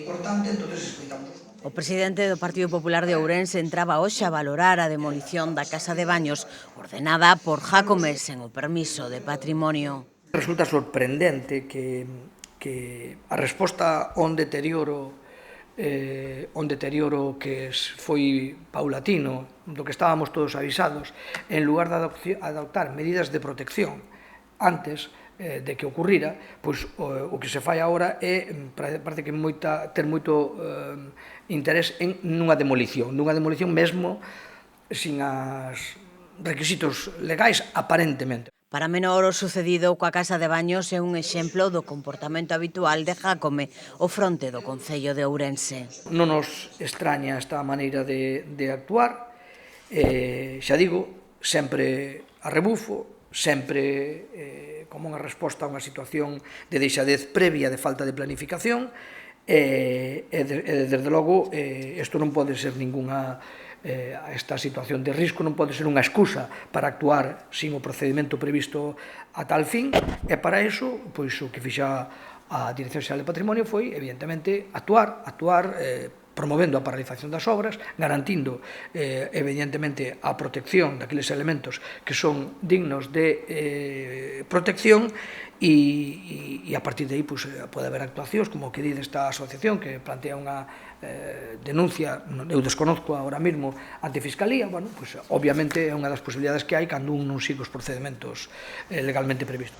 importante, entonces escoitamos os O presidente do Partido Popular de Ourense entraba hoxe a valorar a demolición da casa de baños ordenada por Jácome sen o permiso de patrimonio. Resulta sorprendente que a resposta a un deterioro que foi paulatino, do que estábamos todos avisados, en lugar de adoptar medidas de protección antes de que ocurrira, pois o que se fai agora é, parece que ter moito interés en nunha demolición mesmo sin os requisitos legais aparentemente. Para menor, o sucedido coa casa de baños é un exemplo do comportamento habitual de Jácome ao fronte do Concello de Ourense. Non nos extraña esta maneira de actuar, xa digo, sempre a rebufo, sempre como unha resposta a unha situación de deixadez previa de falta de planificación, e desde logo isto non pode ser ninguna esta situación de risco non pode ser unha excusa para actuar sin o procedimento previsto a tal fin, e para iso, pois o que fixa a Dirección Xeral de Patrimonio foi, evidentemente, actuar promovendo a paralización das obras, garantindo, evidentemente, a protección daqueles elementos que son dignos de protección e a partir de aí pode haber actuacións, como que di desta asociación que plantea unha denuncia, eu desconozco agora mesmo, ante Fiscalía, bueno, obviamente é unha das posibilidades que hai cando un non sigue os procedimentos legalmente previstos.